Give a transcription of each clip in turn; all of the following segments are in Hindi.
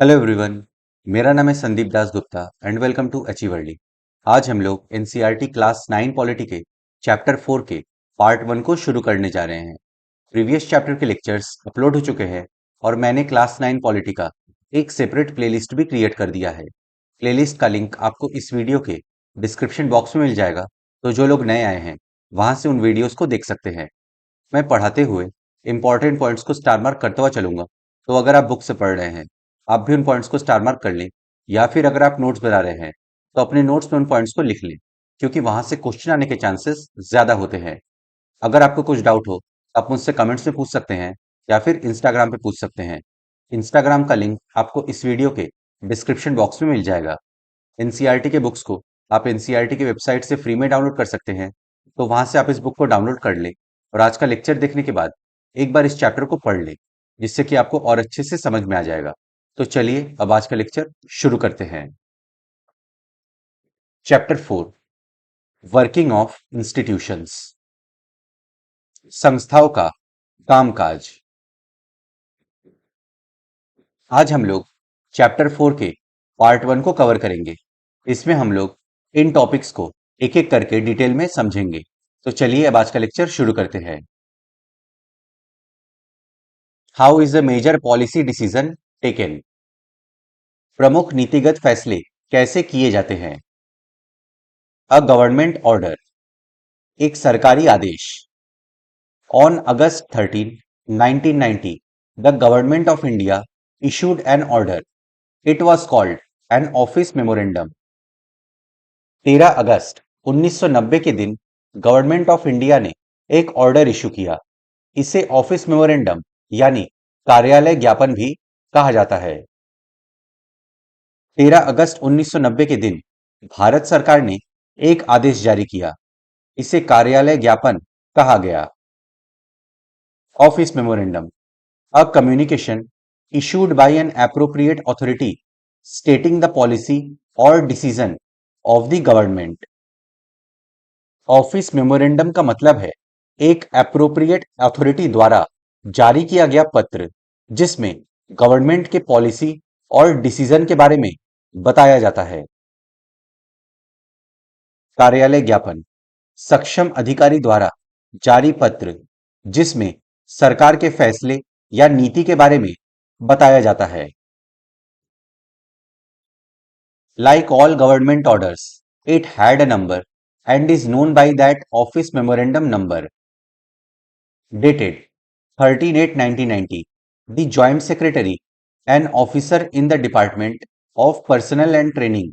Hello everyone. मेरा नाम है Sandeep Das Gupta and welcome to अचीवर्ली। आज हम लोग एनसीईआरटी क्लास 9 पॉलिटी के चैप्टर 4 के पार्ट 1 को शुरू करने जा रहे हैं। प्रीवियस चैप्टर के लेक्चर्स अपलोड हो चुके हैं और मैंने क्लास 9 पॉलिटी का एक सेपरेट प्लेलिस्ट भी क्रिएट कर दिया है। प्लेलिस्ट का लिंक आपको इस वीडियो के डिस्क्रिप्शन बॉक्स में मिल जाएगा, तो जो लोग नए आए हैं वहां से उन वीडियोस को देख सकते हैं। मैं पढ़ाते हुए इंपॉर्टेंट पॉइंट्स को स्टार मार्क करता हुआ चलूंगा, तो अगर आप बुक से पढ़ रहे हैं आप भी उन पॉइंट्स को स्टार मार्क कर लें, या फिर अगर आप नोट्स बना रहे हैं तो अपने नोट्स में उन पॉइंट्स को लिख लें, क्योंकि वहां से क्वेश्चन आने के चांसेस ज्यादा होते हैं। अगर आपको कुछ डाउट हो आप मुझसे कमेंट्स में पूछ सकते हैं या फिर इंस्टाग्राम पे पूछ सकते हैं। इंस्टाग्राम का लिंक आपको इस वीडियो के डिस्क्रिप्शन बॉक्स में मिल जाएगा। एनसीईआरटी के बुक्स को आप एनसीईआरटी की वेबसाइट से फ्री में डाउनलोड कर सकते हैं, तो वहां से आप इस बुक को डाउनलोड कर लें और आज का लेक्चर देखने के बाद एक बार इस चैप्टर को पढ़ लें, जिससे कि आपको और अच्छे से समझ में आ जाएगा। तो चलिए अब आज का लेक्चर शुरू करते हैं। चैप्टर 4, वर्किंग ऑफ इंस्टीट्यूशंस, संस्थाओं का कामकाज। आज हम लोग चैप्टर 4 के पार्ट 1 को कवर करेंगे। इसमें हम लोग इन टॉपिक्स को एक एक करके डिटेल में समझेंगे। तो चलिए अब आज का लेक्चर शुरू करते हैं। How is the major policy decision taken? प्रमुख नीतिगत फैसले कैसे किए जाते हैं? अ गवर्नमेंट ऑर्डर, एक सरकारी आदेश। On August 13, 1990, the government of India issued an order. It was called an office memorandum. 13 अगस्त 1990 के दिन गवर्नमेंट ऑफ इंडिया ने एक ऑर्डर इशू किया। इसे ऑफिस मेमोरेंडम यानी कार्यालय ज्ञापन भी कहा जाता है। 13 अगस्त 1990 के दिन भारत सरकार ने एक आदेश जारी किया। इसे कार्यालय ज्ञापन कहा गया। Office memorandum, a communication issued by an appropriate authority stating the policy or decision of the government. Office memorandum का मतलब है एक एप्रोप्रिएट अथॉरिटी द्वारा जारी किया गया पत्र, जिसमें गवर्नमेंट के पॉलिसी और डिसीजन के बारे में बताया जाता है। कार्यालय ज्ञापन, सक्षम अधिकारी द्वारा जारी पत्र जिसमें सरकार के फैसले या नीति के बारे में बताया जाता है। Like all government orders, it had a number and is known by that office memorandum number. Dated 13/8/1990, the Joint Secretary, an officer in the Department of Personnel and Training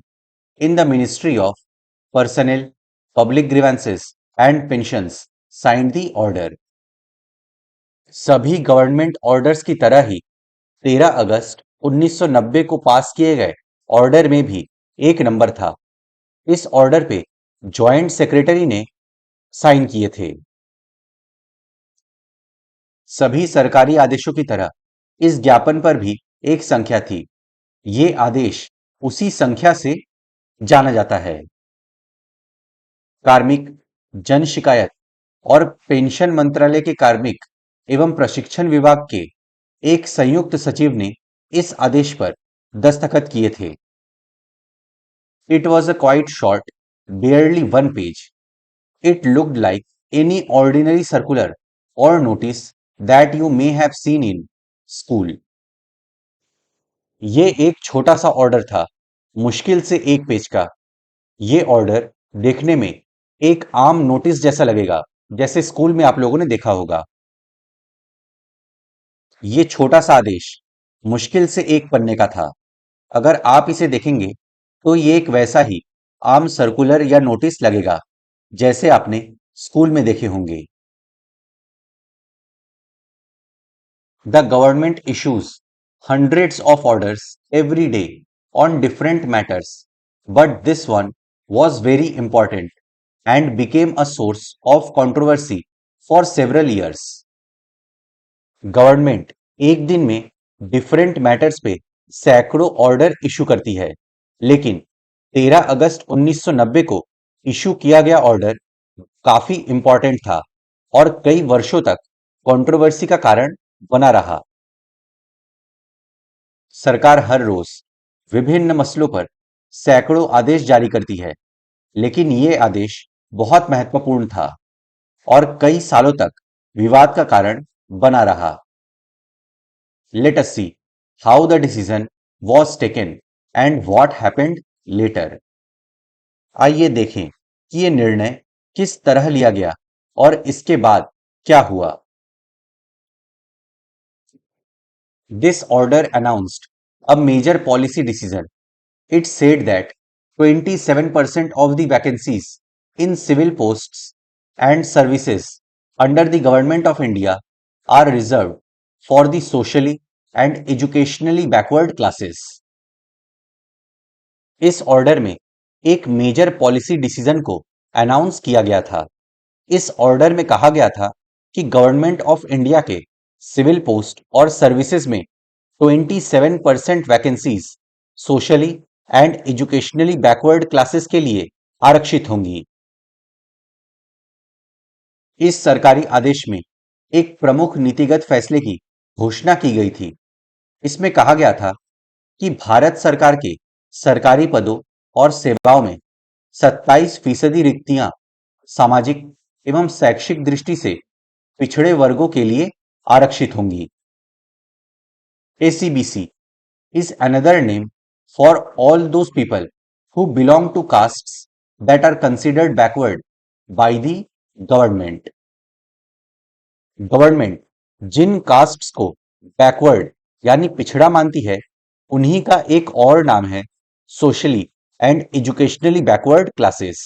in the Ministry of Personnel, Public Grievances and Pensions, signed the order. सभी गवर्नमेंट ऑर्डर्स की तरह ही 13 अगस्त 1990 को पास किए गए ऑर्डर में भी एक नंबर था। इस ऑर्डर पे जॉइंट सेक्रेटरी ने साइन किए थे। सभी सरकारी आदेशों की तरह इस ज्ञापन पर भी एक संख्या थी। ये आदेश उसी संख्या से जाना जाता है। कार्मिक, जन शिकायत और पेंशन मंत्रालय के कार्मिक एवं प्रशिक्षण विभाग के एक संयुक्त सचिव ने इस आदेश पर दस्तखत किए थे। It was a quite short, barely 1 page. It looked like any ordinary circular or notice that you may have seen in school. ये एक छोटा सा ऑर्डर था, मुश्किल से 1 पेज का। ये ऑर्डर देखने में एक आम नोटिस जैसा लगेगा, जैसे स्कूल में आप लोगों ने देखा होगा। ये छोटा सा आदेश मुश्किल से 1 पन्ने का था। अगर आप इसे देखेंगे तो ये एक वैसा ही आम सर्कुलर या नोटिस लगेगा जैसे आपने स्कूल में देखे होंगे। The government issues hundreds of orders every day on different matters, but this one was very important and became a source of controversy for several years. Government एक दिन में डिफरेंट मैटर्स पे सैकड़ों ऑर्डर इशू करती है, लेकिन 13 अगस्त 1990 को इशू किया गया ऑर्डर काफी इंपॉर्टेंट था और कई वर्षों तक कंट्रोवर्सी का कारण बना रहा। सरकार हर रोज विभिन्न मसलों पर सैकड़ों आदेश जारी करती है, लेकिन ये आदेश बहुत महत्वपूर्ण था और कई सालों तक विवाद का कारण बना रहा। Let us see how the decision was taken and what happened later. आइए देखें कि ये निर्णय किस तरह लिया गया और इसके बाद क्या हुआ। This order announced a major policy decision. It said that 27% of the vacancies in civil posts and services under the Government of India are reserved for the socially and educationally backward classes. इस ऑर्डर में एक मेजर पॉलिसी डिसीजन को अनाउंस किया गया था। इस ऑर्डर में कहा गया था कि गवर्नमेंट ऑफ इंडिया के सिविल पोस्ट और सर्विसेज में 27% vacancies socially and educationally backward classes के लिए आरक्षित होंगी। इस सरकारी आदेश में एक प्रमुख नीतिगत फैसले की घोषणा की गई थी। इसमें कहा गया था कि भारत सरकार के सरकारी पदों और सेवाओं में 27% रिक्तियां सामाजिक एवं शैक्षिक दृष्टि से पिछड़े वर्गों के लिए आरक्षित होंगी। ACBC is another name for all those people who belong to castes that are considered backward by the government. Government जिन कास्ट्स को बैकवर्ड यानी पिछड़ा मानती है, उन्हीं का एक और नाम है socially and educationally backward classes.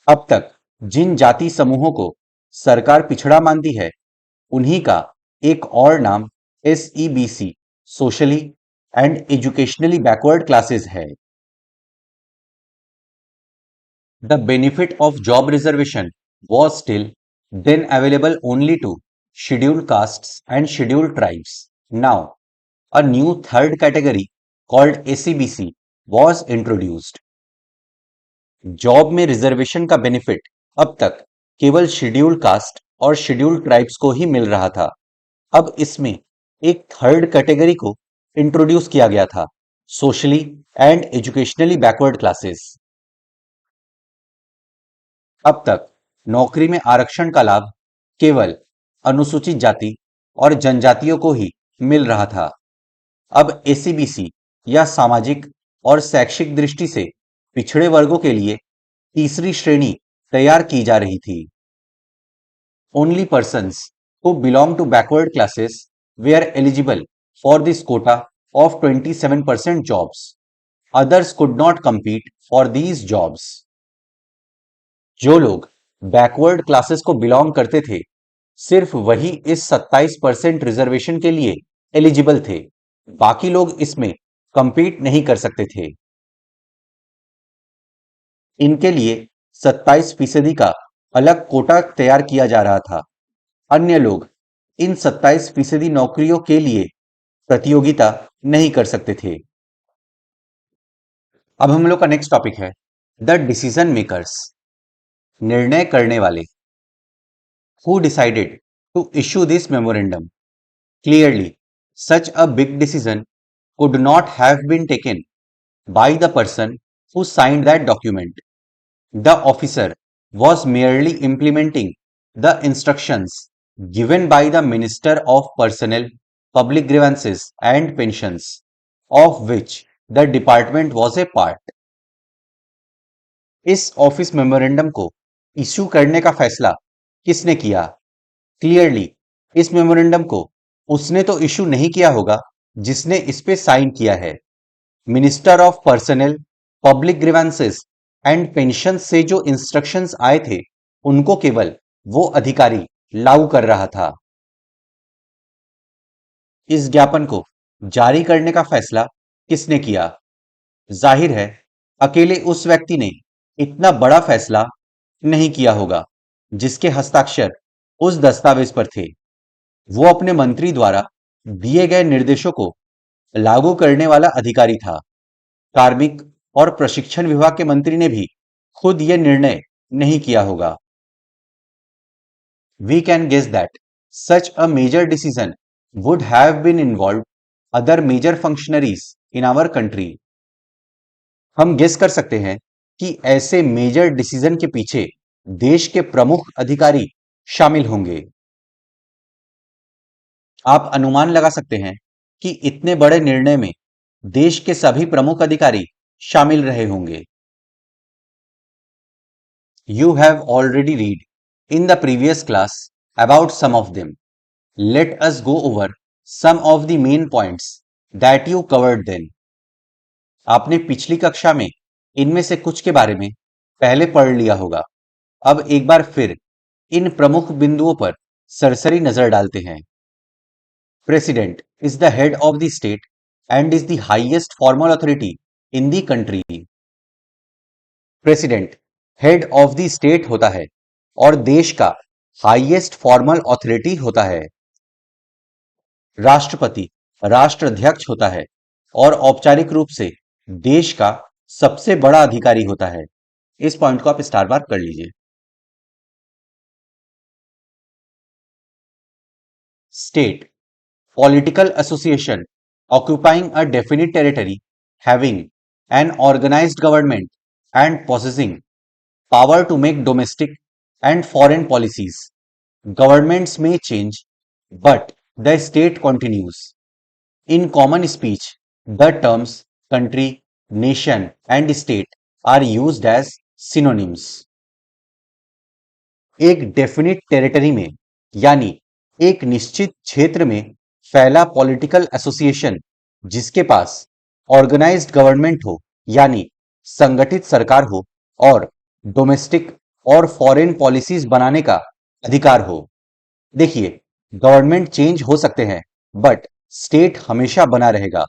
अब तक जिन जाति समूहों को सरकार पिछड़ा मानती है, उन्हीं का एक और नाम SEBC socially and educationally backward classes है। The benefit of job reservation was still then available only to scheduled castes and scheduled tribes. Now, a new third category called ACBC was introduced. Job में रिजर्वेशन का बेनिफिट अब तक केवल शेड्यूल्ड कास्ट और शेड्यूल्ड ट्राइब्स को ही मिल रहा था। अब इसमें एक थर्ड कैटेगरी को इंट्रोड्यूस किया गया था, socially and educationally backward classes. अब तक नौकरी में आरक्षण का लाभ केवल अनुसूचित जाति और जनजातियों को ही मिल रहा था। अब ACBC या सामाजिक और शैक्षिक दृष्टि से पिछड़े वर्गों के लिए तीसरी श्रेणी तैयार की जा रही थी। Only persons who belong to backward classes were eligible for this quota of 27% jobs. Others could not compete for these jobs. जो लोग बैकवर्ड क्लासेस को बिलोंग करते थे, सिर्फ वही इस 27% रिजर्वेशन के लिए एलिजिबल थे। बाकी लोग इसमें कंपीट नहीं कर सकते थे। इनके लिए 27% का अलग कोटा तैयार किया जा रहा था। अन्य लोग इन 27% नौकरियों के लिए प्रतियोगिता नहीं कर सकते थे। अब हम लोग का नेक्स्ट टॉपिक है द डिसीजन मेकर्स, निर्णय करने वाले। Who decided to issue this memorandum? Clearly, such a big decision could not have been taken by the person who signed that document. The officer was merely implementing the instructions given by the Minister of Personnel, Public Grievances and Pensions, of which the department was a part. इस ऑफिस मेमोरेंडम को इश्यू करने का फैसला किसने किया? क्लियरली इस मेमोरेंडम को उसने तो इश्यू नहीं किया होगा जिसने इस पे साइन किया है। Minister of personal, public grievances and pension से जो इंस्ट्रक्शंस आए थे, उनको केवल वो अधिकारी लागू कर रहा था। इस ज्ञापन को जारी करने का फैसला किसने किया? जाहिर है अकेले उस व्यक्ति ने इतना बड़ा फैसला नहीं किया होगा जिसके हस्ताक्षर उस दस्तावेज पर थे। वो अपने मंत्री द्वारा दिए गए निर्देशों को लागू करने वाला अधिकारी था। कार्मिक और प्रशिक्षण विभाग के मंत्री ने भी खुद यह निर्णय नहीं किया होगा। We can guess that such a major decision would have been involved other major functionaries in our country. हम गेस कर सकते हैं कि ऐसे मेजर डिसीजन के पीछे देश के प्रमुख अधिकारी शामिल होंगे। आप अनुमान लगा सकते हैं कि इतने बड़े निर्णय में देश के सभी प्रमुख अधिकारी शामिल रहे होंगे। You have already read in the previous class about some of them. Let us go over some of the main points that you covered then. आपने पिछली कक्षा में इनमें से कुछ के बारे में पहले पढ़ लिया होगा। अब एक बार फिर इन प्रमुख बिंदुओं पर सरसरी नजर डालते हैं। President is the head of the state and is the highest formal authority in the country. President head of the state होता है और देश का हाईएस्ट फॉर्मल अथॉरिटी होता है। राष्ट्रपति राष्ट्राध्यक्ष होता है और औपचारिक रूप से देश का सबसे बड़ा अधिकारी होता है। इस पॉइंट को आप स्टार मार्क कर लीजिए। State political association occupying a definite territory, having an organized government and possessing power to make domestic and foreign policies. Governments may change, but the state continues. In common speech, the terms country, nation, and state are used as synonyms. एक डेफिनिट टेरिटरी में यानी एक निश्चित क्षेत्र में फैला पॉलिटिकल एसोसिएशन जिसके पास ऑर्गेनाइज्ड गवर्नमेंट हो यानी संगठित सरकार हो और डोमेस्टिक और फॉरेन पॉलिसीज बनाने का अधिकार हो। देखिए, गवर्नमेंट चेंज हो सकते हैं बट स्टेट हमेशा बना रहेगा।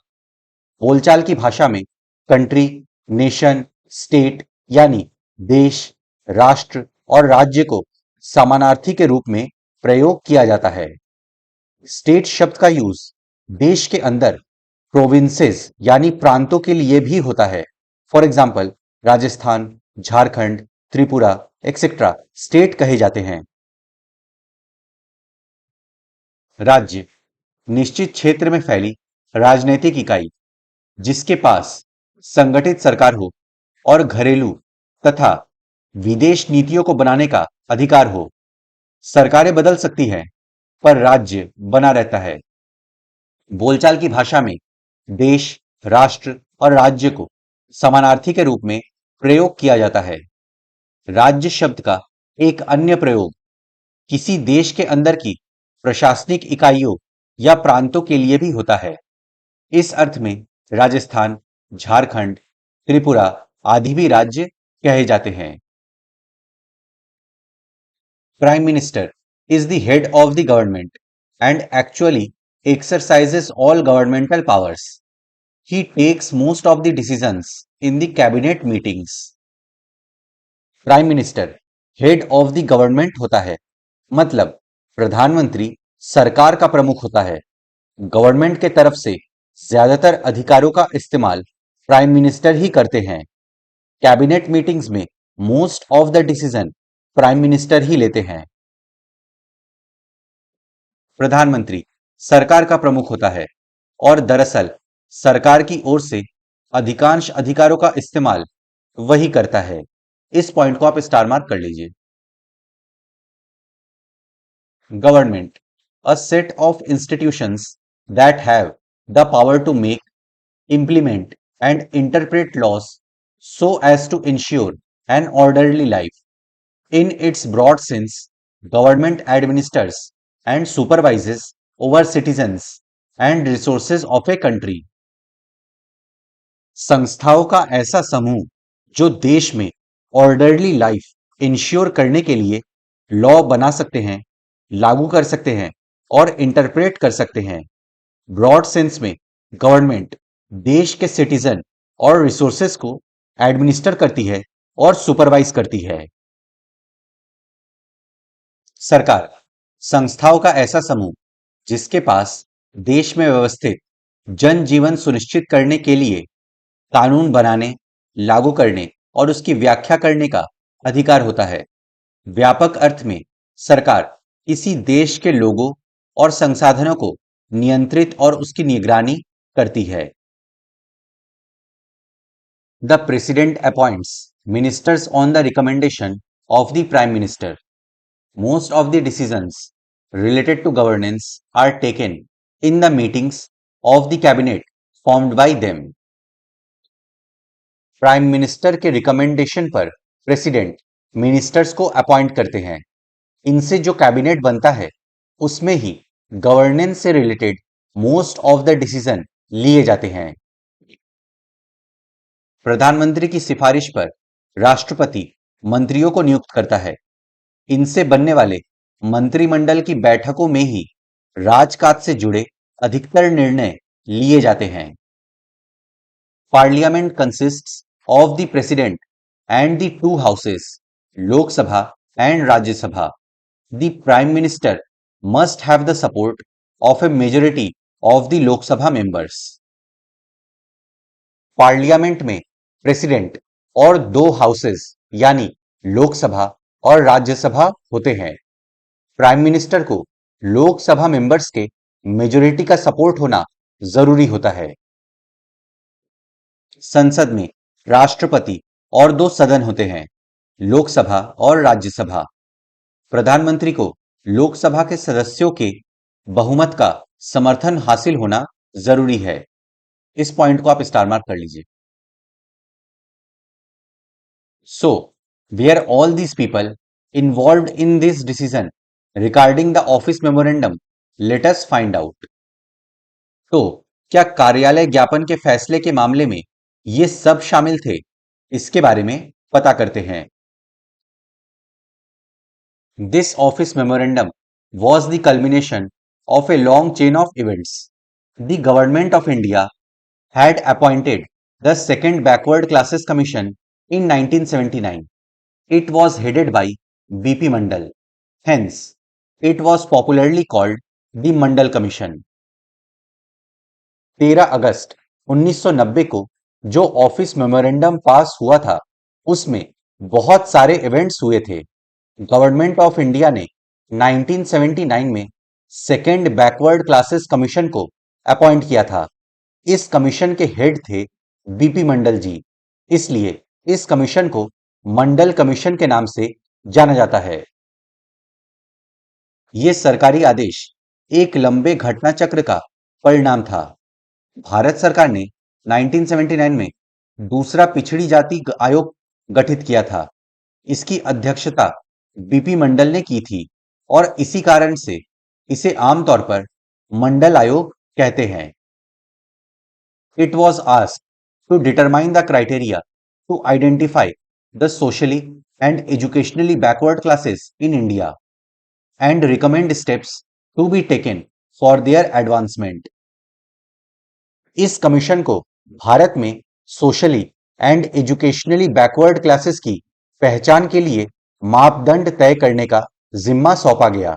बोलचाल की भाषा में कंट्री, नेशन, स्टेट यानी देश, राष्ट्र और राज्य को समानार्थी के रूप में प्रयोग किया जाता है। स्टेट शब्द का यूज देश के अंदर प्रोविंसेस यानी प्रांतों के लिए भी होता है। For example, Rajasthan, Jharkhand, Tripura etcetera state कहे जाते हैं। राज्य निश्चित क्षेत्र में फैली राजनीतिक इकाई जिसके पास संगठित सरकार हो और घरेलू तथा विदेश नीतियों को बनाने का अधिकार हो। सरकारें बदल सकती हैं पर राज्य बना रहता है। बोलचाल की भाषा में देश, राष्ट्र और राज्य को समानार्थी के रूप में प्रयोग किया जाता है। राज्य शब्द का एक अन्य प्रयोग किसी देश के अंदर की प्रशासनिक इकाइयों या प्रांतों के लिए भी होता है। इस अर्थ में राजस्थान, झारखंड, त्रिपुरा आदि भी राज्य कहे जाते हैं। Prime Minister is the head of the government and actually exercises all governmental powers. He takes most of the decisions in the cabinet meetings. Prime Minister head of the government होता है, मतलब प्रधानमंत्री सरकार का प्रमुख होता है। गवर्नमेंट के तरफ से ज्यादातर अधिकारों का इस्तेमाल प्राइम मिनिस्टर ही करते हैं। कैबिनेट मीटिंग्स में most of the decision prime minister ही लेते हैं। प्रधानमंत्री सरकार का प्रमुख होता है और दरअसल सरकार की ओर से अधिकांश अधिकारों का इस्तेमाल वही करता है। इस पॉइंट को आप स्टार मार्क कर लीजिए। Government a set of institutions that have the power to make, implement and interpret laws so as to ensure an orderly life. In its broad sense, government administers and supervises over citizens and resources of a country. संस्थाओं का ऐसा समूह जो देश में ऑर्डरली लाइफ इंश्योर करने के लिए लॉ बना सकते हैं, लागू कर सकते हैं और इंटरप्रेट कर सकते हैं। ब्रॉड सेंस में गवर्नमेंट देश के सिटीजन और रिसोर्सेस को एडमिनिस्टर करती है और सुपरवाइज करती है। सरकार संस्थाओं का ऐसा समूह जिसके पास देश में व्यवस्थित जनजीवन सुनिश्चित करने के लिए कानून बनाने, लागू करने और उसकी व्याख्या करने का अधिकार होता है। व्यापक अर्थ में सरकार किसी देश के लोगों और संसाधनों को नियंत्रित और उसकी निगरानी करती है। The president appoints ministers on the recommendation of the prime minister. Most of the decisions related to governance are taken in the meetings of the cabinet formed by them. Prime minister के रिकमेंडेशन पर प्रेसिडेंट मिनिस्टर्स को अपॉइंट करते हैं। इनसे जो कैबिनेट बनता है उसमें ही गवर्नेंस से related most of the decision लिए जाते हैं। प्रधानमंत्री की सिफारिश पर राष्ट्रपति मंत्रियों को नियुक्त करता है। इनसे बनने वाले मंत्रिमंडल की बैठकों में ही राजकाज से जुड़े अधिकतर निर्णय लिए जाते हैं। Parliament consists of the president and the two houses, Lok Sabha and Rajya Sabha. The prime minister must have the support of A majority of the Lok Sabha members. Parliament में प्रेसिडेंट और दो हाउसेस यानी लोकसभा और राज्यसभा होते हैं। प्राइम मिनिस्टर को लोकसभा मेंबर्स के मेजोरिटी का सपोर्ट होना जरूरी होता है। संसद में राष्ट्रपति और दो सदन होते हैं, लोकसभा और राज्यसभा। प्रधानमंत्री को लोकसभा के सदस्यों के बहुमत का समर्थन हासिल होना जरूरी है। इस पॉइंट को आप स्टार मार्क कर लीजिए। So, were all these people involved in this decision regarding the office memorandum? Let us find out. तो क्या कार्यालय ज्ञापन के फैसले के मामले में ये सब शामिल थे? इसके बारे में पता करते हैं। This office memorandum was the culmination of a long chain of events. The government of India had appointed the Second Backward Classes Commission in 1979. It was headed by B.P. Mandal. Hence, it was popularly called the Mandal Commission. 13 अगस्त 1990 को जो ऑफिस मेमोरेंडम पास हुआ था उसमें बहुत सारे इवेंट्स हुए थे। गवर्नमेंट ऑफ इंडिया ने 1979 में सेकेंड बैकवर्ड क्लासेस कमीशन को अपॉइंट किया था। इस कमीशन के हेड थे बीपी मंडल जी, इसलिए इस कमीशन को मंडल कमीशन के नाम से जाना जाता है। यह सरकारी आदेश एक लंबे घटना चक्र का परिणाम था। भारत सरकार ने 1979 में दूसरा पिछड़ी जाति आयोग गठित किया था। इसकी अध्यक्षता बीपी मंडल ने की थी और इसी कारण से इसे आमतौर पर मंडल आयोग कहते हैं। It was asked to determine the criteria to identify the socially and educationally backward classes in India and recommend steps to be taken for their advancement. इस कमीशन को भारत में socially and educationally backward classes की पहचान के लिए मापदंड तय करने का जिम्मा सौंपा गया।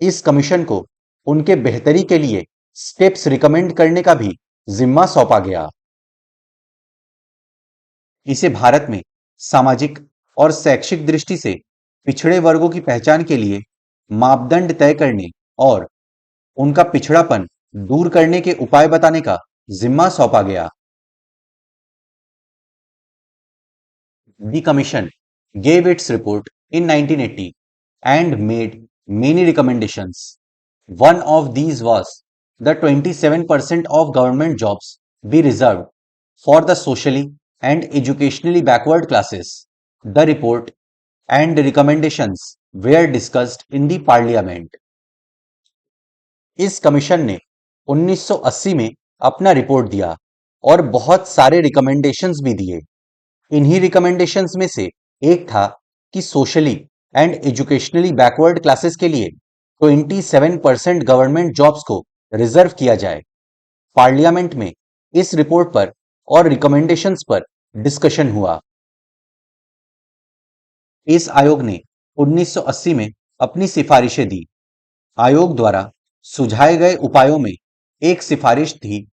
इस कमीशन को उनके बेहतरी के लिए स्टेप्स रिकमेंड करने का भी जिम्मा सौंपा गया। इसे भारत में सामाजिक और शैक्षिक दृष्टि से पिछड़े वर्गों की पहचान के लिए मापदंड तय करने और उनका पिछड़ापन दूर करने के उपाय बताने का जिम्मा सौंपा गया। The commission gave its report in 1980 and made many recommendations. One of these was the 27% of government jobs be reserved for the socially and educationally backward classes. The report and recommendations were discussed in the parliament. इस कमीशन ने 1980 में अपना रिपोर्ट दिया और बहुत सारे रिकमेंडेशंस भी दिए। इन्हीं रिकमेंडेशंस में से एक था कि socially and educationally backward classes के लिए 27% गवर्नमेंट जॉब्स को रिजर्व किया जाए। पार्लियामेंट में इस रिपोर्ट पर और रिकमेंडेशंस पर डिस्कशन हुआ। इस आयोग ने 1980 में अपनी सिफारिशें दी। आयोग द्वारा सुझाए गए उपायों में एक सिफारिश थी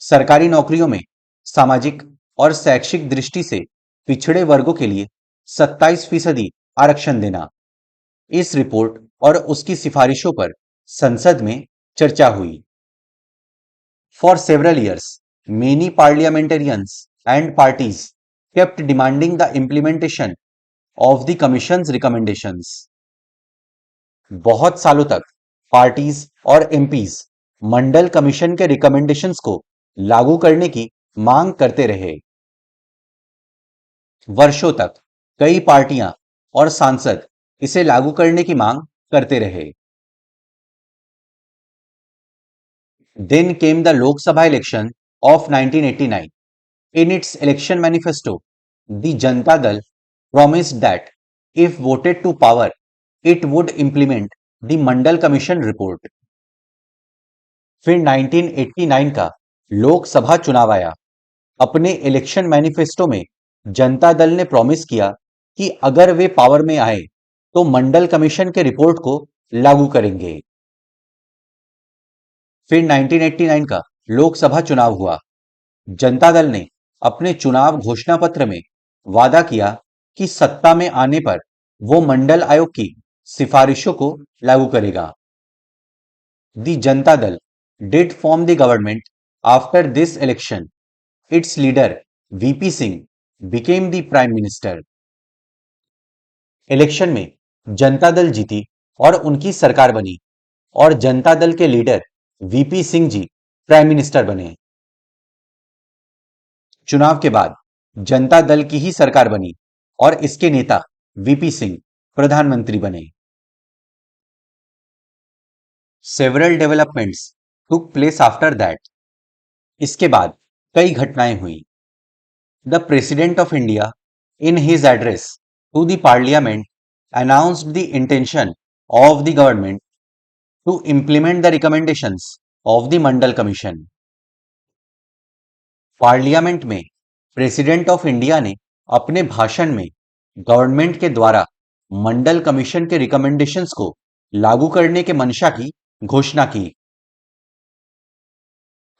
सरकारी नौकरियों में सामाजिक और शैक्षिक दृष्टि से पिछड़े वर्गों के लिए 27% आरक्षण देना। इस रिपोर्ट और उसकी सिफारिशों पर संसद में चर्चा हुई। For several years, many parliamentarians and parties kept demanding the implementation of the Commission's recommendations. बहुत सालों तक पार्टीज और एमपीज मंडल कमीशन के रिकमेंडेशंस को लागू करने की मांग करते रहे। वर्षों तक कई पार्टियां और सांसद इसे लागू करने की मांग करते रहे। Then came the Lok Sabha election of 1989. In its election manifesto, the Janata Dal promised that if voted to power, it would implement the Mandal Commission report. फिर 1989 का लोकसभा चुनाव आया। अपने इलेक्शन मैनिफेस्टो में जनता दल ने प्रॉमिस किया कि अगर वे पावर में आए तो मंडल कमीशन के रिपोर्ट को लागू करेंगे। फिर 1989 का लोकसभा चुनाव हुआ। जनता दल ने अपने चुनाव घोषणा पत्र में वादा किया कि सत्ता में आने पर वो मंडल आयोग की सिफारिशों को लागू करेगा। दी Janata Dal did form the government after this election. It's leader VP Singh became the prime minister. Election में जनता दल जीती और उनकी सरकार बनी और जनता दल के leader VP Singh ji prime minister बने। चुनाव के बाद जनता दल की ही सरकार बनी और इसके नेता वीपी सिंह प्रधानमंत्री बने। Several developments took place after that. इसके बाद कई घटनाएं हुई। The president of India in his address to the parliament announced the intention of the government to implement the recommendations of the Mandal commission. Parliament में प्रेसिडेंट ऑफ इंडिया ने अपने भाषण में गवर्नमेंट के द्वारा मंडल कमीशन के रिकमेंडेशंस को लागू करने के मंशा की घोषणा की।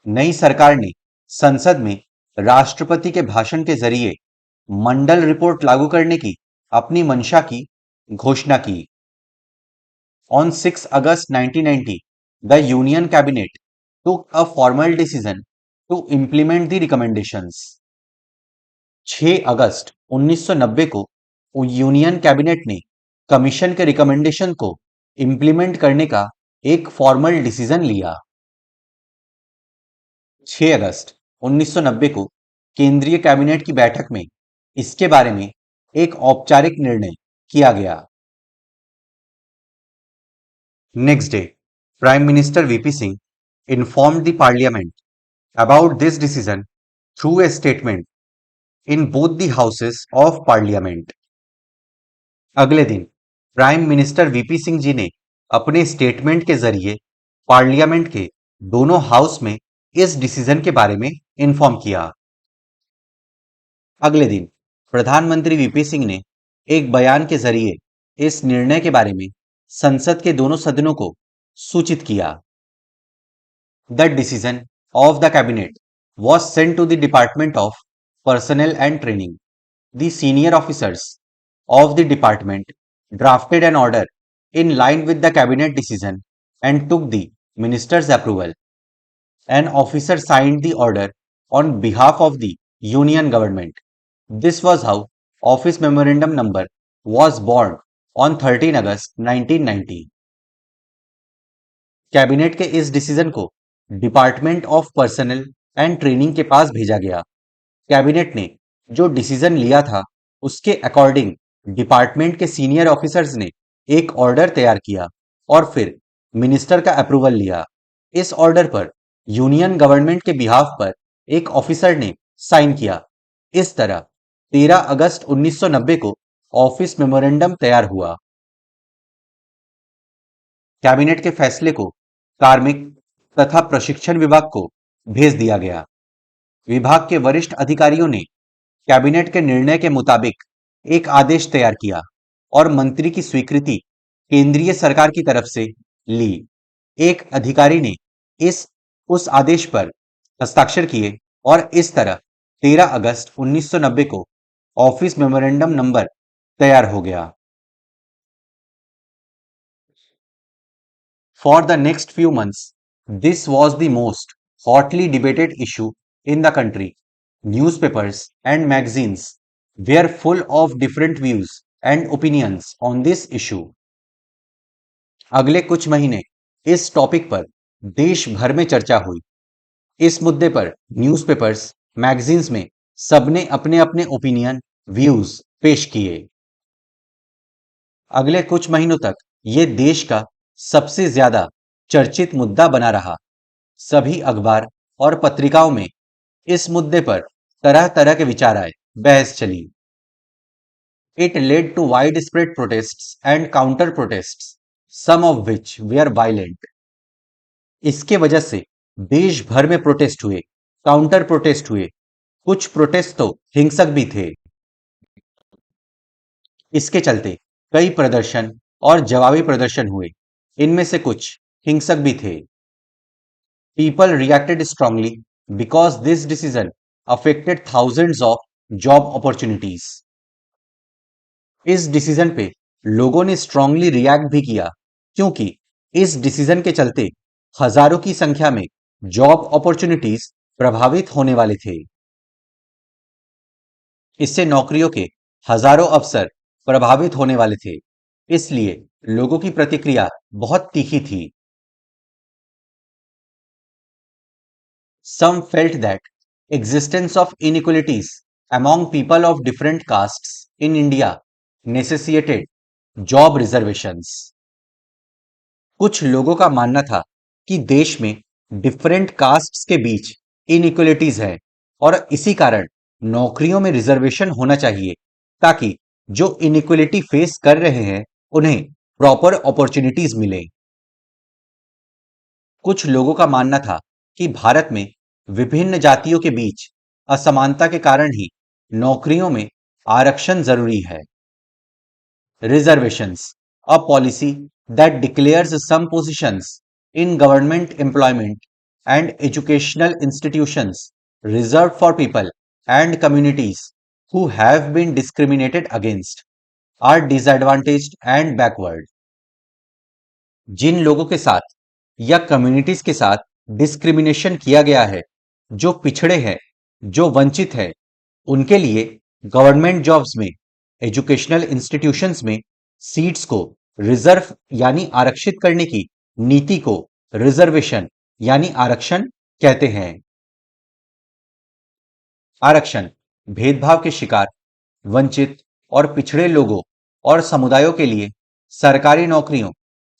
नई सरकार ने संसद में राष्ट्रपति के भाषण के जरिए मंडल रिपोर्ट लागू करने की अपनी मंशा की घोषणा की। On 6 August 1990, the union cabinet took a formal decision to implement the recommendations. 6 अगस्त 1990 को यूनियन कैबिनेट ने कमीशन के रिकमेंडेशन को इंप्लीमेंट करने का एक फॉर्मल डिसीजन लिया। 6 अगस्त 1990 को केंद्रीय कैबिनेट की बैठक में इसके बारे में एक औपचारिक निर्णय किया गया। Next day, prime minister VP Singh informed the parliament about this decision through a statement in both the houses of parliament. अगले दिन prime minister VP Singh ji ने अपने स्टेटमेंट के जरिए पार्लियामेंट के दोनों हाउस में इस डिसीजन के बारे में इन्फॉर्म किया। अगले दिन प्रधानमंत्री वीपी सिंह ने एक बयान के जरिए इस निर्णय के बारे में संसद के दोनों सदनों को सूचित किया। The decision of the cabinet was sent to the Department of Personnel and Training. The senior officers of the department drafted an order in line with the cabinet decision and took the minister's approval. An officer signed the order on behalf of the union government. This was how office memorandum number was born on 13 August 1990. Cabinet के इस डिसीजन को department of personal and training के पास भेजा गया। कैबिनेट ने जो डिसीजन लिया था उसके अकॉर्डिंग डिपार्टमेंट के सीनियर ऑफिसर्स ने एक ऑर्डर तैयार किया और फिर मिनिस्टर का अप्रूवल लिया। इस ऑर्डर पर यूनियन गवर्नमेंट के बिहाफ पर एक ऑफिसर ने साइन किया। इस तरह 13 अगस्त 1990 को ऑफिस मेमोरेंडम तैयार हुआ। कैबिनेट के फैसले को कार्मिक तथा प्रशिक्षण विभाग को भेज दिया गया। विभाग के वरिष्ठ अधिकारियों ने कैबिनेट के निर्णय के मुताबिक एक आदेश तैयार किया और मंत्री की स्वीकृति केंद्रीय सरकार की तरफ से ली। एक अधिकारी ने उस आदेश पर हस्ताक्षर किए और इस तरह 13 अगस्त 1990 को ऑफिस मेमोरेंडम नंबर तैयार हो गया। For the next few months, this was the most hotly debated issue in the country. Newspapers and magazines were full of different views and opinions on this issue. अगले कुछ महीने इस टॉपिक पर देश भर में चर्चा हुई। इस मुद्दे पर न्यूज़पेपर्स, मैगजीन्स में सबने अपने अपने ओपिनियन, व्यूज पेश किए। अगले कुछ महीनों तक यह देश का सबसे ज्यादा चर्चित मुद्दा बना रहा। सभी अखबार और पत्रिकाओं में इस मुद्दे पर तरह तरह के विचार आए, बहस चली। It led to widespread protests and counter protests, some of which were violent. इसके वजह से देश भर में प्रोटेस्ट हुए, काउंटर प्रोटेस्ट हुए, कुछ प्रोटेस्ट तो हिंसक भी थे। इसके चलते कई प्रदर्शन और जवाबी प्रदर्शन हुए, इनमें से कुछ हिंसक भी थे। People reacted strongly because this decision affected thousands of job opportunities. इस डिसीजन पे लोगों ने स्ट्रांगली रिएक्ट भी किया क्योंकि इस डिसीजन के चलते हजारों की संख्या में जॉब अपॉर्चुनिटीज प्रभावित होने वाले थे। इससे नौकरियों के हजारों अवसर प्रभावित होने वाले थे, इसलिए लोगों की प्रतिक्रिया बहुत तीखी थी। Some felt that existence of inequalities among people of different castes in India necessitated job reservations. कुछ लोगों का मानना था कि देश में डिफरेंट कास्ट्स के बीच इनइक्वलिटीज है और इसी कारण नौकरियों में रिजर्वेशन होना चाहिए ताकि जो इनइक्वलिटी फेस कर रहे हैं उन्हें प्रॉपर अपॉर्चुनिटीज मिले। कुछ लोगों का मानना था कि भारत में विभिन्न जातियों के बीच असमानता के कारण ही नौकरियों में आरक्षण जरूरी है। Reservations, a policy that declares some positions in government employment and educational institutions reserved for people and communities who have been discriminated against, are disadvantaged and backward. जिन लोगों के साथ या कम्युनिटीज के साथ डिस्क्रिमिनेशन किया गया है, जो पिछड़े हैं, जो वंचित है, उनके लिए गवर्नमेंट जॉब्स में, एजुकेशनल इंस्टीट्यूशंस में सीट्स को रिजर्व यानी आरक्षित करने की नीति को रिजर्वेशन यानी आरक्षण कहते हैं। आरक्षण भेदभाव के शिकार, वंचित और पिछड़े लोगों और समुदायों के लिए सरकारी नौकरियों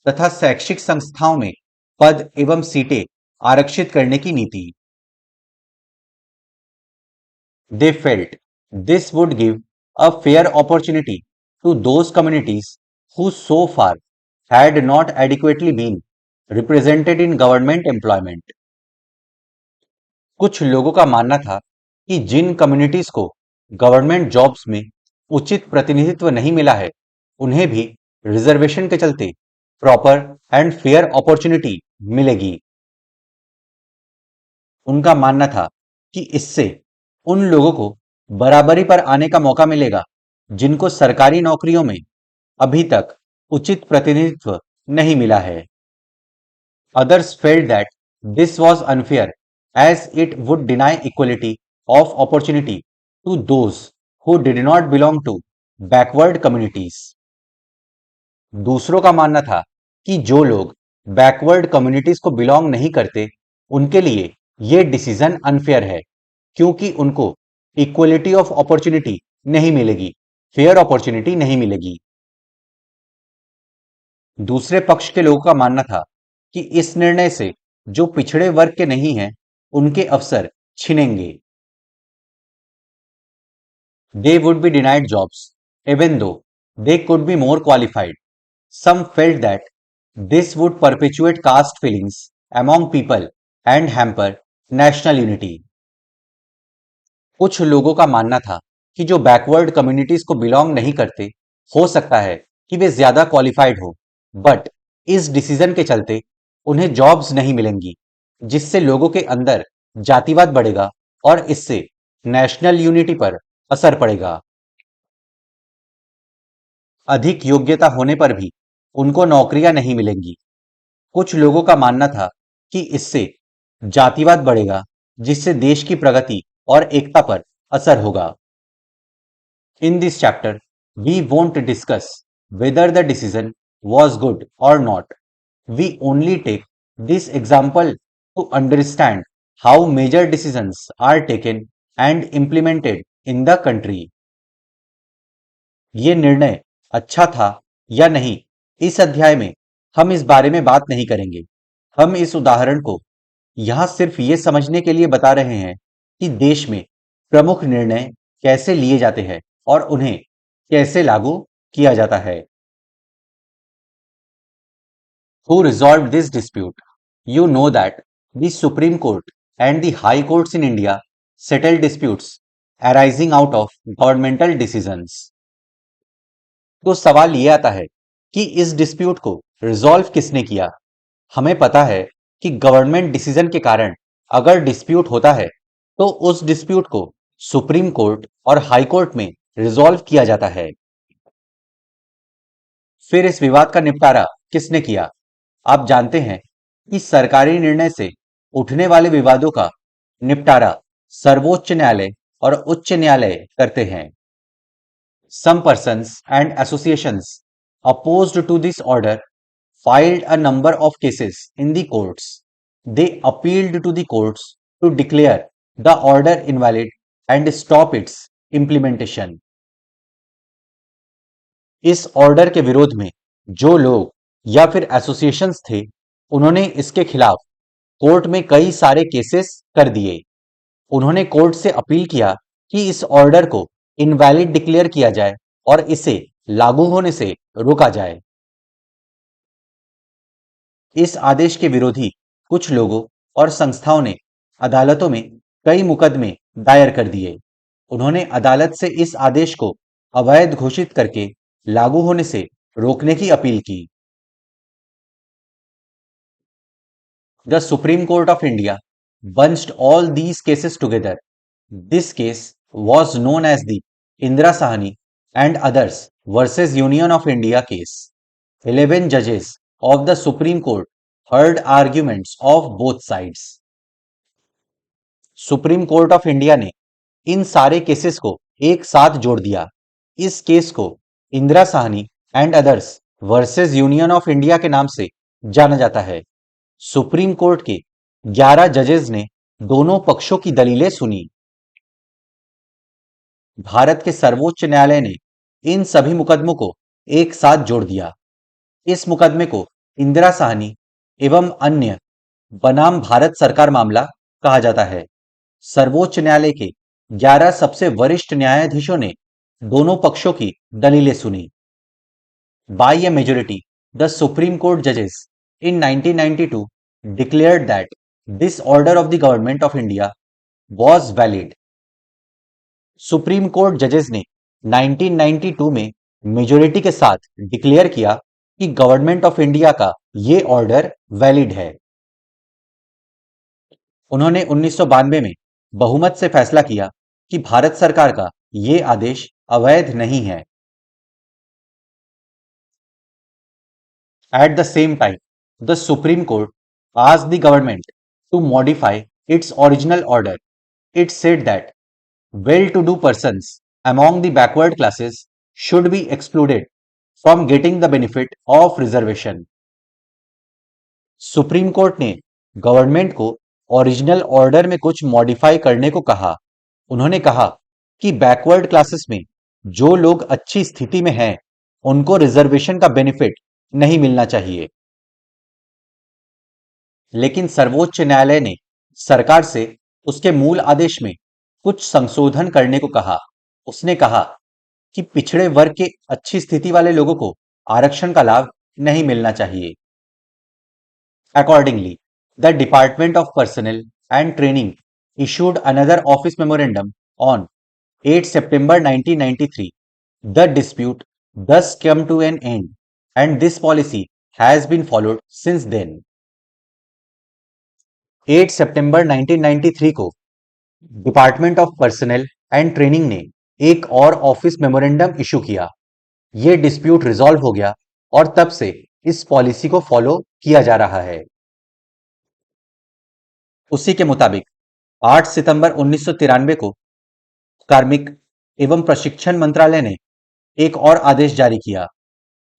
तथा शैक्षिक संस्थाओं में पद एवं सीटें आरक्षित करने की नीति। They felt this would give a fair opportunity to those communities who so far had not adequately been represented in government employment. कुछ लोगों का मानना था कि जिन कम्युनिटीज को गवर्नमेंट जॉब्स में उचित प्रतिनिधित्व नहीं मिला है, उन्हें भी रिजर्वेशन के चलते प्रॉपर एंड फेयर अपॉर्चुनिटी मिलेगी। उनका मानना था कि इससे उन लोगों को बराबरी पर आने का मौका मिलेगा जिनको सरकारी नौकरियों में अभी तक उचित प्रतिनिधित्व नहीं मिला है। Others felt that this was unfair as it would deny equality of opportunity to those who did not belong to backward communities. दूसरों का मानना था कि जो लोग बैकवर्ड कम्युनिटीज को बिलोंग नहीं करते, उनके लिए यह डिसीजन अनफेयर है क्योंकि उनको इक्वलिटी ऑफ अपॉर्चुनिटी नहीं मिलेगी, फेयर अपॉर्चुनिटी नहीं मिलेगी। दूसरे पक्ष के लोगों का मानना था कि इस निर्णय से जो पिछड़े वर्ग के नहीं हैं, उनके अवसर छिनेंगे। They would be denied jobs, even though they could be more qualified. Some felt that this would perpetuate caste feelings among people and hamper national unity. कुछ लोगों का मानना था कि जो बैकवर्ड कम्युनिटीज को बिलोंग नहीं करते, हो सकता है कि वे ज्यादा क्वालिफाइड हो, बट इस डिसीजन के चलते उन्हें जॉब्स नहीं मिलेंगी, जिससे लोगों के अंदर जातिवाद बढ़ेगा और इससे नेशनल यूनिटी पर असर पड़ेगा। अधिक योग्यता होने पर भी उनको नौकरियां नहीं मिलेंगी। कुछ लोगों का मानना था कि इससे जातिवाद बढ़ेगा, जिससे देश की प्रगति और एकता पर असर होगा। In this chapter, we won't discuss whether the decision was good or not. We only take this example to understand how major decisions are taken and implemented in the country. ये निर्णय अच्छा था या नहीं, इस अध्याय में हम इस बारे में बात नहीं करेंगे। हम इस उदाहरण को यहाँ सिर्फ ये समझने के लिए बता रहे हैं कि देश में प्रमुख निर्णय कैसे लिए जाते हैं और उन्हें कैसे लागू किया जाता है। Who resolved this dispute? You know that the Supreme Court and the High Courts in India settle disputes arising out of governmental decisions. तो सवाल ये आता है कि इस डिस्प्यूट को रिजॉल्व किसने किया। हमें पता है कि गवर्नमेंट डिसीजन के कारण अगर डिस्प्यूट होता है तो उस डिस्प्यूट को सुप्रीम कोर्ट और हाई कोर्ट में रिजॉल्व किया जाता है। फिर इस विवाद का निपटारा किसने किया? आप जानते हैं कि सरकारी निर्णय से उठने वाले विवादों का निपटारा सर्वोच्च न्यायालय और उच्च न्यायालय करते हैं। Some persons and associations opposed to this order filed a number of cases in the courts. They appealed to the courts to declare the order invalid and stop its implementation. इस ऑर्डर के विरोध में जो लोग या फिर एसोसिएशंस थे, उन्होंने इसके खिलाफ कोर्ट में कई सारे केसेस कर दिए। उन्होंने कोर्ट से अपील किया कि इस ऑर्डर को इनवैलिड डिक्लेयर किया जाए और इसे लागू होने से रोका जाए। इस आदेश के विरोधी कुछ लोगों और संस्थाओं ने अदालतों में कई मुकदमे दायर कर दिए। उन्होंने अदालत से इस आदेश को अवैध घोषित करके लागू होने से रोकने की अपील की। The Supreme Court of India bunched all these cases together. This case was known as the Indira Sahani and others versus Union of India case. 11 judges of the Supreme Court heard arguments of both sides. Supreme court of India ने इन सारे केसेस को एक साथ जोड़ दिया। इस केस को Indira Sahni and others versus union of India के नाम से जाना जाता है। सुप्रीम कोर्ट के 11 जजेस ने दोनों पक्षों की दलीलें सुनी। भारत के सर्वोच्च न्यायालय ने इन सभी मुकदमों को एक साथ जोड़ दिया। इस मुकदमे को इंदिरा साहनी एवं अन्य बनाम भारत सरकार मामला कहा जाता है। सर्वोच्च न्यायालय के 11 सबसे वरिष्ठ न्यायाधीशों ने दोनों पक्षों की दलीलें सुनी। By a majority, the Supreme Court judges in 1992 declared that this order of the government of India was valid. Supreme court जजेस ने 1992 में मेजोरिटी के साथ डिक्लेयर किया कि गवर्नमेंट ऑफ इंडिया का ये ऑर्डर वैलिड है। उन्होंने 1992 में बहुमत से फैसला किया कि भारत सरकार का ये आदेश अवैध नहीं है। At the same time, the Supreme Court asked the government to modify its original order. It said that well-to-do persons among the backward classes should be excluded from getting the benefit of reservation. Supreme court ने गवर्नमेंट को ओरिजिनल ऑर्डर में कुछ मॉडिफाई करने को कहा। उन्होंने कहा कि बैकवर्ड क्लासेस में जो लोग अच्छी स्थिति में हैं, उनको रिजर्वेशन का बेनिफिट नहीं मिलना चाहिए। लेकिन सर्वोच्च न्यायालय ने सरकार से उसके मूल आदेश में कुछ संशोधन करने को कहा। उसने कहा कि पिछड़े वर्ग के अच्छी स्थिति वाले लोगों को आरक्षण का लाभ नहीं मिलना चाहिए। Accordingly, the Department of Personnel and Training issued another office memorandum on 8 September 1993. The dispute thus came to an end, and this policy has been followed since then. 8 सितंबर 1993 को department of personal and training ने एक और ऑफिस मेमोरेंडम इशू किया। यह डिस्प्यूट रिजॉल्व हो गया और तब से इस पॉलिसी को फॉलो किया जा रहा है। उसी के मुताबिक 8 सितंबर 1993 को कार्मिक एवं प्रशिक्षण मंत्रालय ने एक और आदेश जारी किया।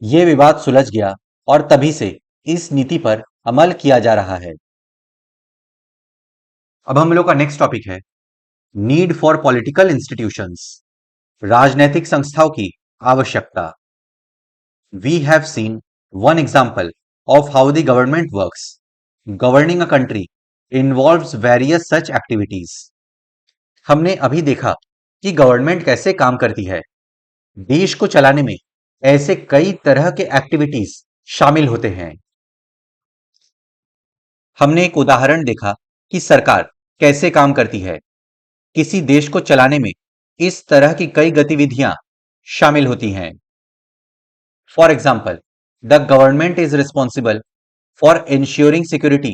ये विवाद सुलझ गया और तभी से इस नीति पर अमल किया जा रहा है। अब हम लोग का नेक्स्ट टॉपिक है नीड फॉर पॉलिटिकल इंस्टीट्यूशंस, राजनैतिक संस्थाओं की आवश्यकता। We have seen one example of how the government works. Governing a country involves various such activities. हमने अभी देखा कि गवर्नमेंट कैसे काम करती है। देश को चलाने में ऐसे कई तरह के एक्टिविटीज शामिल होते हैं। हमने एक उदाहरण देखा कि सरकार कैसे काम करती है। किसी देश को चलाने में इस तरह की कई गतिविधियां शामिल होती हैं। For example, the government is responsible for ensuring security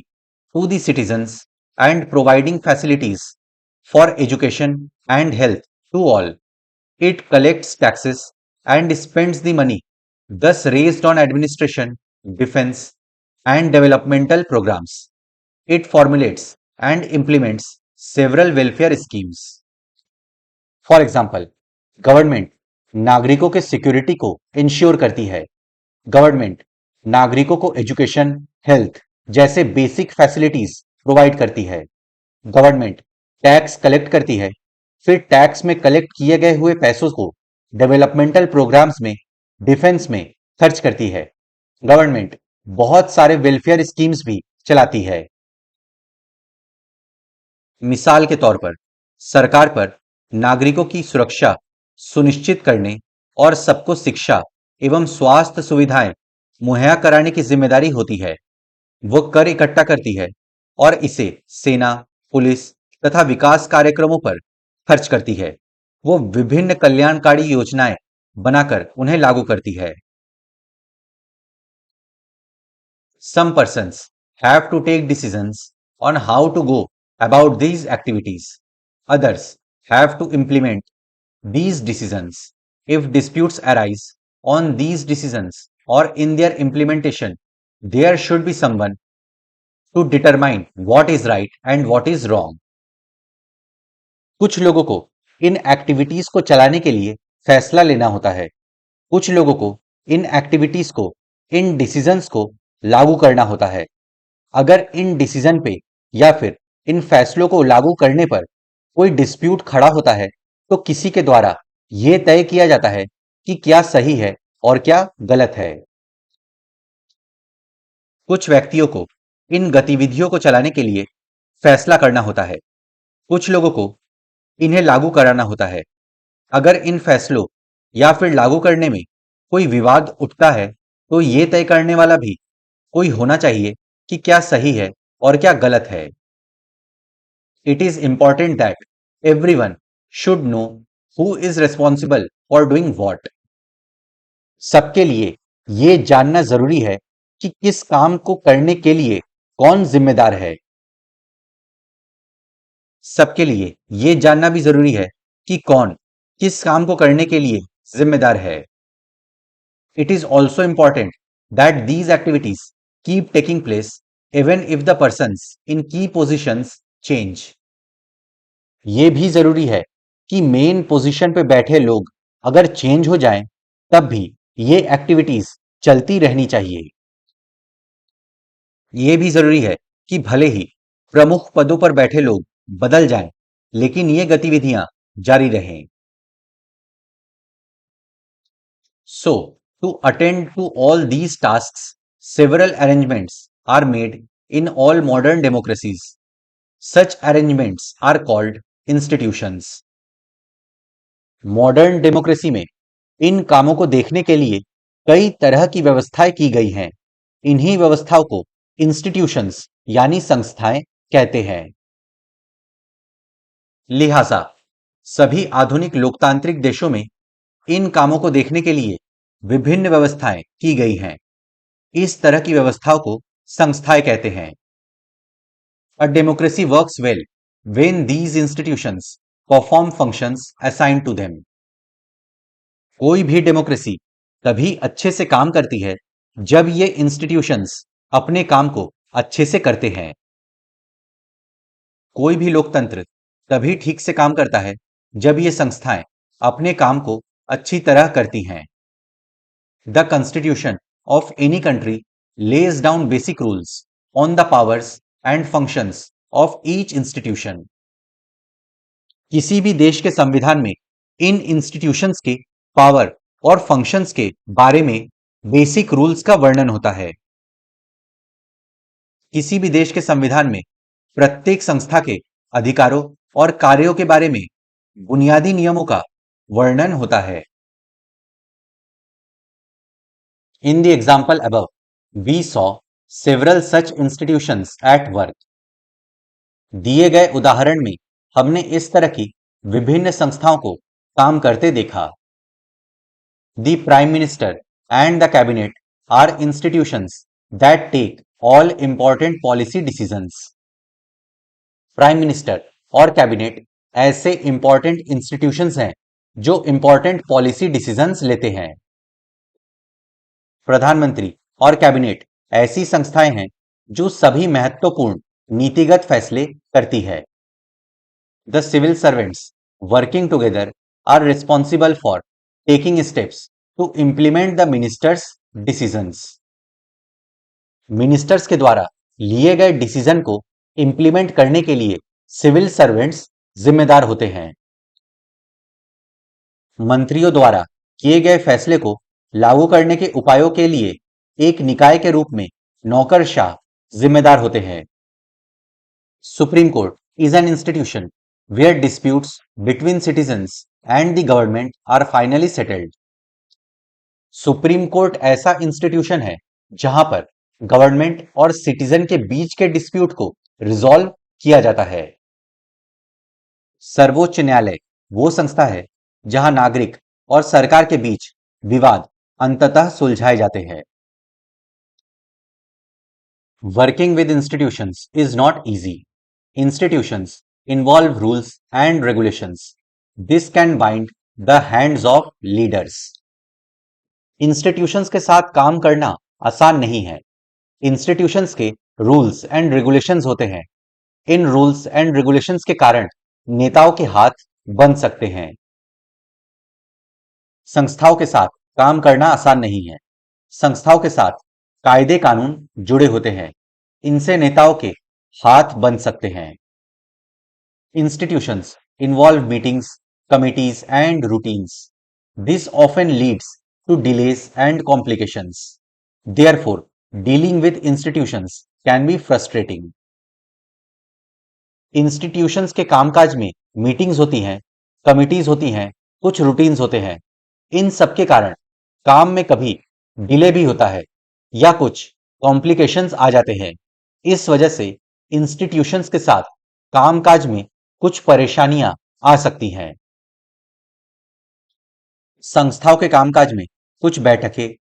to the citizens and providing facilities for education and health to all. It collects taxes and spends the money thus raised on administration, defense, and developmental programs. It formulates and implements several welfare schemes. For example, government नागरिकों के सिक्योरिटी को इंश्योर करती है। गवर्नमेंट नागरिकों को एजुकेशन, हेल्थ जैसे बेसिक फैसिलिटीज प्रोवाइड करती है। गवर्नमेंट टैक्स कलेक्ट करती है, फिर टैक्स में कलेक्ट किए गए हुए पैसों को डेवलपमेंटल प्रोग्राम्स में, डिफेंस में खर्च करती है। गवर्नमेंट बहुत सारे वेलफेयर स्कीम्स भी चलाती है। मिसाल के तौर पर सरकार पर नागरिकों की सुरक्षा सुनिश्चित करने और सबको शिक्षा एवं स्वास्थ्य सुविधाएं मुहैया कराने की जिम्मेदारी होती है। वो कर इकट्ठा करती है और इसे सेना, पुलिस तथा विकास कार्यक्रमों पर खर्च करती है। वो विभिन्न कल्याणकारी योजनाएं बनाकर उन्हें लागू करती है। Some persons have to take decisions on how to go about these activities. Others have to implement these decisions. If disputes arise on these decisions or in their implementation, there should be someone to determine what is right and what is wrong. कुछ लोगों को इन एक्टिविटीज को चलाने के लिए फैसला लेना होता है। कुछ लोगों को इन एक्टिविटीज को, इन डिसीजंस को लागू करना होता है। अगर इन डिसीजन पे या फिर इन फैसलों को लागू करने पर कोई डिस्प्यूट खड़ा होता है तो किसी के द्वारा यह तय किया जाता है कि क्या सही है और क्या गलत है। कुछ व्यक्तियों को इन गतिविधियों को चलाने के लिए फैसला करना होता है। कुछ लोगों को इन्हें लागू कराना होता है। अगर इन फैसलों या फिर लागू करने में कोई विवाद उठता है तो ये तय करने वाला भी कोई होना चाहिए कि क्या सही है और क्या गलत है। It is important that everyone should know who is responsible for doing what. सबके लिए ये जानना जरूरी है कि किस काम को करने के लिए कौन जिम्मेदार है। सबके लिए ये जानना भी जरूरी है कि कौन किस काम को करने के लिए जिम्मेदार है। It is also important that these activities keep taking place even if the persons इन की पोजिशंस चेंज। ये भी जरूरी है कि मेन पोजीशन पे बैठे लोग अगर चेंज हो जाएं तब भी ये एक्टिविटीज चलती रहनी चाहिए। ये भी जरूरी है कि भले ही प्रमुख पदों पर बैठे लोग बदल जाएं, लेकिन ये गतिविधियां जारी रहें। So to attend to all these tasks several arrangements are made in all modern democracies. Such arrangements are called institutions. Modern democracy में इन कामों को देखने के लिए कई तरह की व्यवस्थाएं की गई हैं। इन्हीं व्यवस्थाओं को इंस्टीट्यूशंस यानी संस्थाएं कहते हैं। लिहाजा सभी आधुनिक लोकतांत्रिक देशों में इन कामों को देखने के लिए विभिन्न व्यवस्थाएं की गई हैं। इस तरह की व्यवस्थाओं को संस्थाएं कहते हैं। A democracy works well when these institutions perform functions assigned to them. कोई भी डेमोक्रेसी तभी अच्छे से काम करती है जब ये इंस्टीट्यूशंस अपने काम को अच्छे से करते हैं। कोई भी लोकतंत्र तभी ठीक से काम करता है जब ये संस्थाएं अपने काम को अच्छी तरह करती हैं। The Constitution of any country lays down basic rules on the powers and functions of each institution. किसी भी देश के संविधान में इन इंस्टीट्यूशंस के पावर और फंक्शंस के बारे में बेसिक रूल्स का वर्णन होता है। किसी भी देश के संविधान में प्रत्येक संस्था के अधिकारों और कार्यों के बारे में बुनियादी नियमों का वर्णन होता है। In the example above, we saw several such institutions at work. दिए गए उदाहरण में हमने इस तरह की विभिन्न संस्थाओं को काम करते देखा। The Prime Minister and the Cabinet are institutions that take all important policy decisions. Prime minister और कैबिनेट ऐसे इंपॉर्टेंट इंस्टीट्यूशंस हैं जो इंपॉर्टेंट पॉलिसी डिसीजंस लेते हैं। प्रधानमंत्री और कैबिनेट ऐसी संस्थाएं हैं जो सभी महत्वपूर्ण नीतिगत फैसले करती है। The civil servants working together are responsible for taking steps to implement the ministers decisions. Ministers के द्वारा लिए गए डिसीजन को इंप्लीमेंट करने के लिए सिविल सर्वेंट्स जिम्मेदार होते हैं। मंत्रियों द्वारा किए गए फैसले को लागू करने के उपायों के लिए एक निकाय के रूप में नौकरशाह जिम्मेदार होते हैं। Supreme court is an institution where disputes between citizens and the government are finally settled. Supreme court ऐसा इंस्टीट्यूशन है जहां पर गवर्नमेंट और सिटीजन के बीच के डिस्प्यूट को रिजॉल्व किया जाता है। सर्वोच्च न्यायालय वो संस्था है जहां नागरिक और सरकार के बीच विवाद अंततः सुलझाए जाते हैं। Working with institutions is not easy. Institutions involve rules and regulations. This can bind the hands of leaders. Institutions के साथ काम करना आसान नहीं है। Institutions के rules and regulations होते हैं। इन rules and regulations के कारण नेताओं के हाथ बंध सकते हैं। संस्थाओं के साथ काम करना आसान नहीं है। संस्थाओं के साथ कायदे कानून जुड़े होते हैं। इनसे नेताओं के हाथ बन सकते हैं। Institutions involve meetings, committees, and routines. This often leads to delays and complications. Therefore, dealing with institutions can be frustrating. Institutions के कामकाज में मीटिंग्स होती हैं, कमिटीज होती हैं, कुछ रूटीन्स होते हैं। इन सब के कारण काम में कभी डिले भी होता है या कुछ कॉम्प्लिकेशंस आ जाते हैं। इस वजह से इंस्टीट्यूशंस के साथ कामकाज में कुछ परेशानियां आ सकती हैं। संस्थाओं के कामकाज में कुछ बैठकें,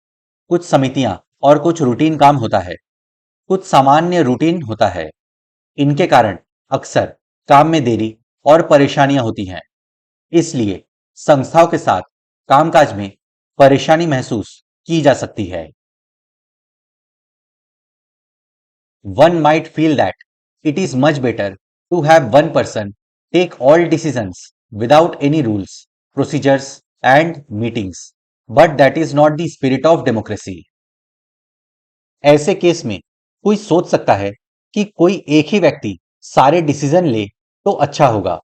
कुछ समितियां और कुछ रूटीन काम होता है। कुछ सामान्य रूटीन होता है। इनके कारण अक्सर काम में देरी और परेशानियां होती हैं। इसलिए संस्थाओं के साथ कामकाज में परेशानी महसूस की जा सकती है। One might feel that it is much better to have one person take all decisions without any rules, procedures, and meetings. But that is not the spirit of democracy. ऐसे केस में कोई सोच सकता है कि कोई एक ही व्यक्ति सारे डिसीजन ले तो अच्छा होगा।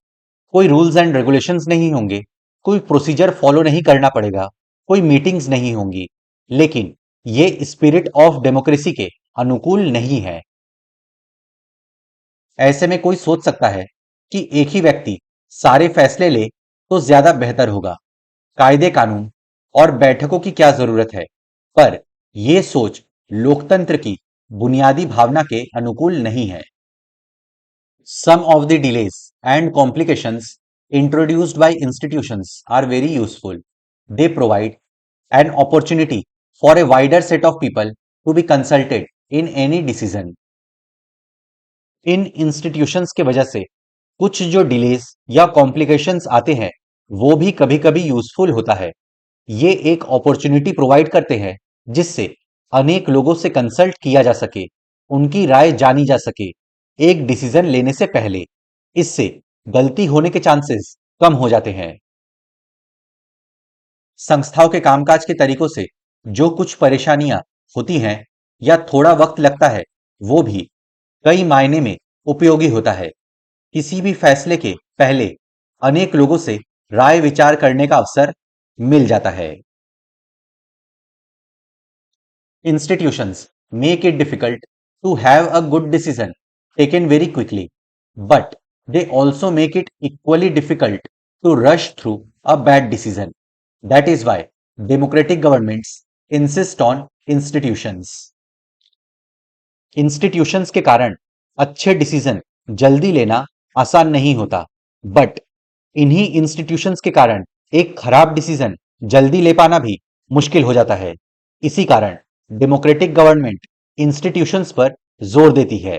कोई रूल्स एंड रेगुलेशंस नहीं होंगे, कोई प्रोसीजर फॉलो नहीं करना पड़ेगा, कोई मीटिंग्स नहीं होंगी। लेकिन ये स्पिरिट ऑफ डेमोक्रेसी के अनुकूल नहीं है। ऐसे में कोई सोच सकता है कि एक ही व्यक्ति सारे फैसले ले तो ज्यादा बेहतर होगा। कायदे कानून और बैठकों की क्या जरूरत है? पर यह सोच लोकतंत्र की बुनियादी भावना के अनुकूल नहीं है। Some of the delays and complications introduced by institutions are very useful. They provide an opportunity for a wider set of people to be consulted in any decision. In institutions के वजह से कुछ जो डिलेज या कॉम्प्लिकेशंस आते हैं वो भी कभी कभी यूजफुल होता है। ये एक अपॉर्चुनिटी प्रोवाइड करते हैं जिससे अनेक लोगों से कंसल्ट किया जा सके, उनकी राय जानी जा सके एक डिसीजन लेने से पहले। इससे गलती होने के चांसेस कम हो जाते हैं। संस्थाओं के कामकाज के तरीकों से जो कुछ परेशानियां होती हैं या थोड़ा वक्त लगता है, वो भी कई मायने में उपयोगी होता है। किसी भी फैसले के पहले अनेक लोगों से राय विचार करने का अवसर मिल जाता है। Institutions make it difficult to have a good decision taken very quickly, but they also make it equally difficult to rush through a bad decision. That is why democratic governments insist on institutions. Institutions के कारण अच्छे डिसीजन जल्दी लेना आसान नहीं होता, बट इन्हीं इंस्टीट्यूशंस के कारण एक खराब डिसीजन जल्दी ले पाना भी मुश्किल हो जाता है। इसी कारण डेमोक्रेटिक गवर्नमेंट इंस्टीट्यूशंस पर जोर देती है।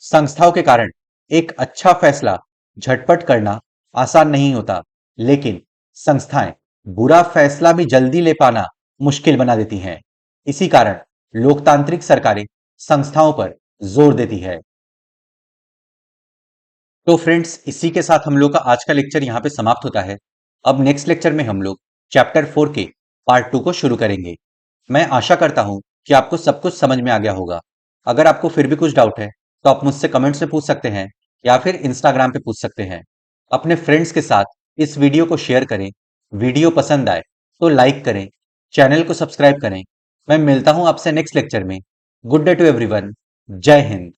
संस्थाओं के कारण एक अच्छा फैसला झटपट करना आसान नहीं होता, लेकिन संस्थाएं बुरा फैसला भी जल्दी ले पाना मुश्किल बना देती हैं। इसी कारण लोकतांत्रिक सरकारें संस्थाओं पर जोर देती है। तो फ्रेंड्स, इसी के साथ हम लोग का आज का लेक्चर यहाँ पे समाप्त होता है। अब नेक्स्ट लेक्चर में हम लोग चैप्टर 4 के पार्ट 2 को शुरू करेंगे। मैं आशा करता हूं कि आपको सब कुछ समझ में आ गया होगा। अगर आपको फिर भी कुछ डाउट है तो आप मुझसे कमेंट्स में पूछ सकते हैं या फिर इंस्टाग्राम पे पूछ सकते हैं। अपने फ्रेंड्स के साथ इस वीडियो को शेयर करें। वीडियो पसंद आए तो लाइक करें, चैनल को सब्सक्राइब करें। मैं मिलता हूं आपसे नेक्स्ट लेक्चर में। Good day to everyone. जय हिंद।